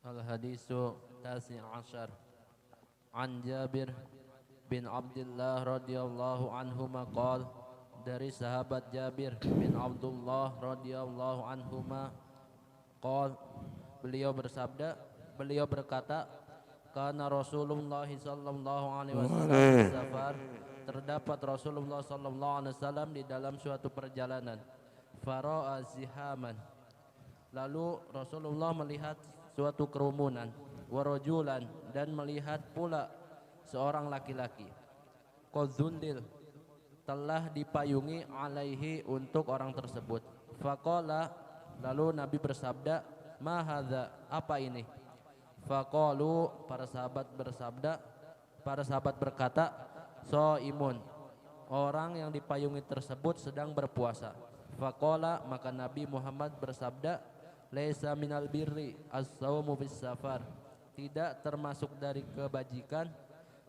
Al-hadisu tasi ashar An Jabir bin Abdullah radhiyallahu anhuma qala, dari sahabat Jabir bin Abdullah radhiyallahu anhuma qala, beliau berkata, kana Rasulullah sallallahu alaihi wasallam fi safar, terdapat Rasulullah sallallahu alaihi wasallam di dalam suatu perjalanan. Fara'a zihaman, lalu Rasulullah melihat suatu kerumunan, warajulan, dan melihat pula seorang laki-laki, qadzundil, telah dipayungi alaihi, untuk orang tersebut. Faqala, lalu Nabi bersabda, ma hadza, apa ini? Faqalu, para sahabat berkata, shaimun, orang yang dipayungi tersebut sedang berpuasa. Faqala, maka Nabi Muhammad bersabda, laisa minal birri as-saumu bis safar, tidak termasuk dari kebajikan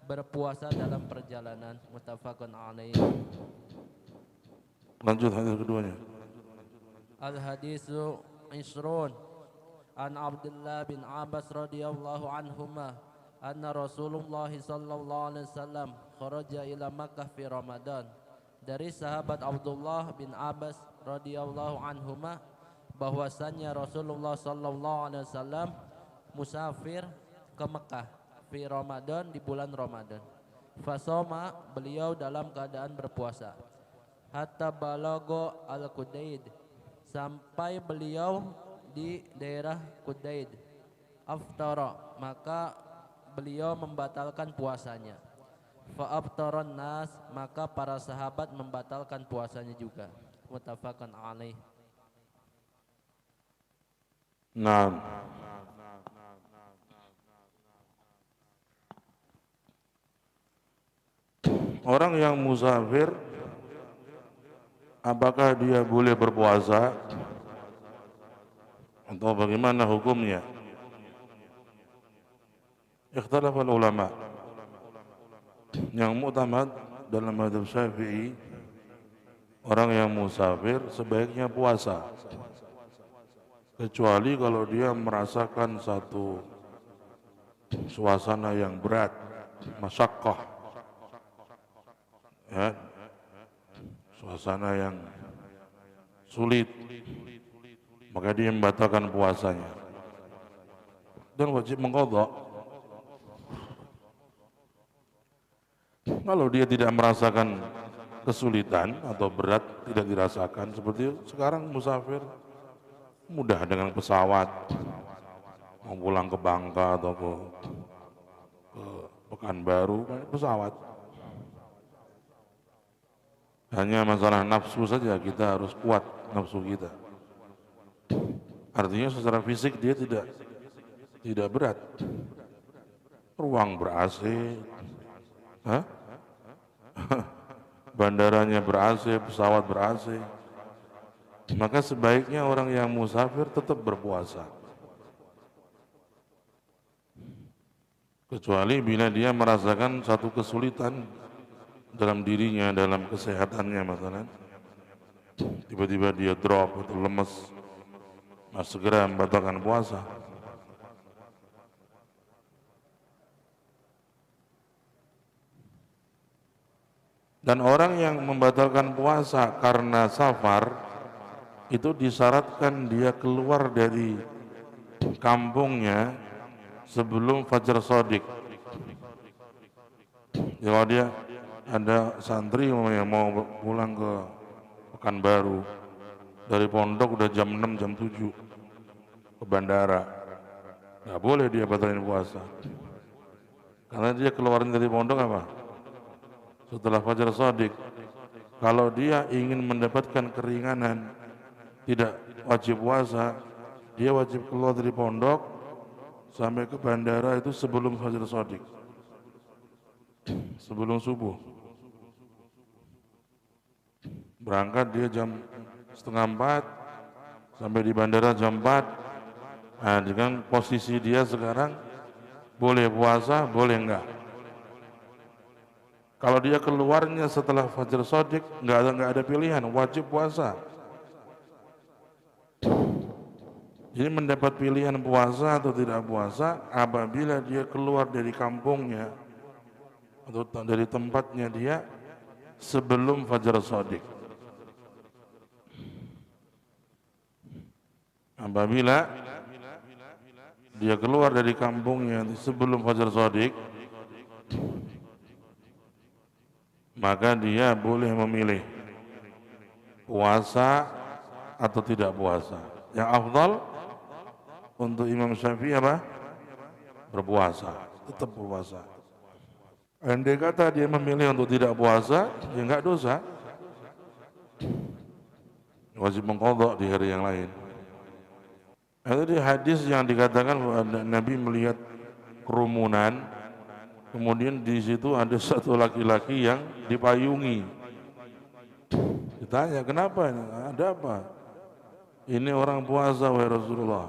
berpuasa dalam perjalanan. Muttafaqun alaih. Lanjut hadis keduanya. Al-hadisu isrun an Abdullah bin Abbas radhiyallahu anhuma anna Rasulullah sallallahu alaihi wasallam kharaja ila Makkah fi Ramadan. Dari sahabat Abdullah bin Abbas radhiyallahu anhuma bahwasannya Rasulullah sallallahu alaihi wasallam musafir ke Mekah fi Ramadan, di bulan Ramadan. Fasoma, beliau dalam keadaan berpuasa. Hatta balago al-Qudaid, sampai beliau di daerah Qudaid. Aftara, maka beliau membatalkan puasanya. Fa'aftaran nas, maka para sahabat membatalkan puasanya juga. Muttafaqun alaih. Nah, orang yang musafir, apakah dia boleh berpuasa atau bagaimana hukumnya? Ikhtilaful ulama. Yang mu'tamad dalam mazhab Syafi'i, orang yang musafir sebaiknya puasa, kecuali kalau dia merasakan satu suasana yang berat, masyaqqah, ya, suasana yang sulit, maka dia membatalkan puasanya dan wajib mengqadha. Kalau dia tidak merasakan kesulitan atau berat, tidak dirasakan, seperti sekarang musafir mudah dengan pesawat, mau pulang ke Bangka atau ke Pekanbaru, pesawat. Hanya masalah nafsu saja, kita harus kuat nafsu kita. Artinya secara fisik dia tidak berat. Ruang ber-AC, bandaranya ber-AC, pesawat ber-AC. Maka sebaiknya orang yang musafir tetap berpuasa. Kecuali bila dia merasakan satu kesulitan dalam dirinya, dalam kesehatannya, misalnya tiba-tiba dia drop atau lemes, harus segera membatalkan puasa. Dan orang yang membatalkan puasa karena safar, itu disyaratkan dia keluar dari kampungnya sebelum fajar shadiq. Kalau dia ada santri yang mau pulang ke Pekanbaru, dari pondok udah jam 6, jam 7 ke bandara, nggak boleh dia batalin puasa, karena dia keluarin dari pondok apa? Setelah fajar shadiq. Kalau dia ingin mendapatkan keringanan, tidak wajib puasa, dia wajib keluar dari pondok sampai ke bandara itu sebelum fajar shadiq, sebelum subuh. Berangkat dia jam 3:30, sampai di bandara jam 4. Nah, dengan posisi dia sekarang, boleh puasa, boleh enggak? Kalau dia keluarnya setelah fajar shadiq, enggak ada pilihan, wajib puasa. Jadi mendapat pilihan puasa atau tidak puasa apabila dia keluar dari kampungnya atau dari tempatnya dia sebelum fajar shadiq. Apabila dia keluar dari kampungnya sebelum fajar shadiq, maka dia boleh memilih puasa atau tidak puasa. Yang afdal untuk Imam Syafi'i apa? Berpuasa, tetap berpuasa. Andai kata dia memilih untuk tidak puasa, ya enggak dosa. Wajib mengqadha di hari yang lain. Itu di hadis yang dikatakan bahwa Nabi melihat kerumunan, kemudian di situ ada satu laki-laki yang dipayungi. Ditanya, kenapa? Ada apa? Ini orang puasa, wahai Rasulullah.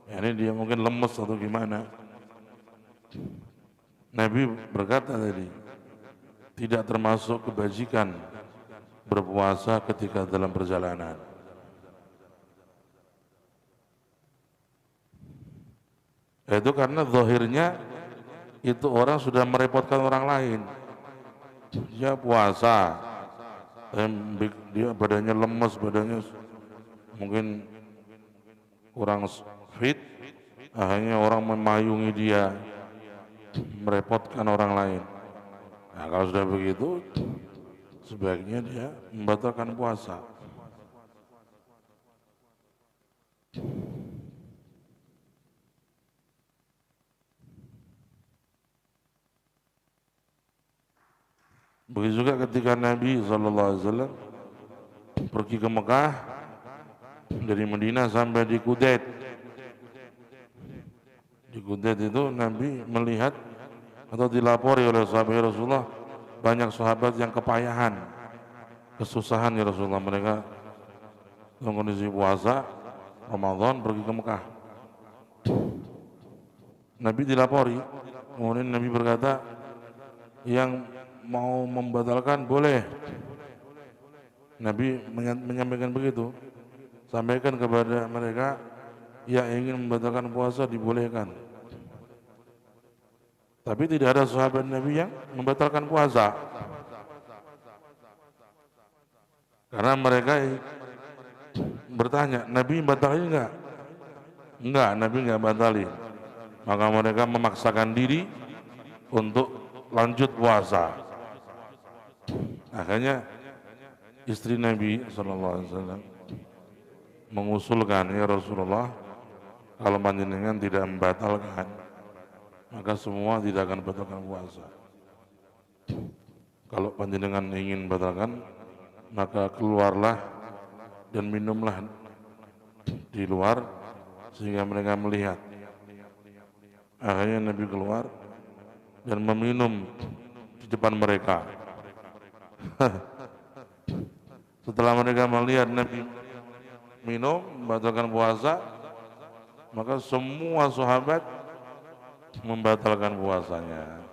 Ya, ini dia mungkin lemes atau gimana. Nabi berkata tadi, tidak termasuk kebajikan berpuasa ketika dalam perjalanan. Itu karena zahirnya itu orang sudah merepotkan orang lain. Dia puasa, dia badannya lemes, badannya mungkin kurang fit, akhirnya orang memayungi dia, merepotkan orang lain. Nah, kalau sudah begitu, sebaiknya dia membatalkan puasa. Begitu juga ketika Nabi SAW pergi ke Mekah, dari Madinah sampai di Qudayd. Di Qudayd itu Nabi melihat atau dilapori oleh sahabat Rasulullah, banyak sahabat yang kepayahan, kesusahan ya Rasulullah. Mereka dalam kondisi puasa Ramadan pergi ke Mekah. Nabi dilapori, kemudian Nabi berkata, yang mau membatalkan boleh. Nabi menyampaikan begitu. Sampaikan kepada mereka yang ingin membatalkan puasa dibolehkan. Tapi tidak ada sahabat Nabi yang membatalkan puasa. Karena mereka bertanya, Nabi batalin enggak? Enggak, Nabi enggak batalin. Maka mereka memaksakan diri untuk lanjut puasa. Akhirnya istri Nabi SAW mengusulkan, ya Rasulullah, kalau panjenengan tidak membatalkan, maka semua tidak akan batalkan puasa. Kalau panjenengan ingin membatalkan, maka keluarlah dan minumlah di luar sehingga mereka melihat. Akhirnya Nabi keluar dan meminum di depan mereka. Setelah mereka melihat Nabi minum, membatalkan puasa, maka semua sahabat membatalkan puasanya.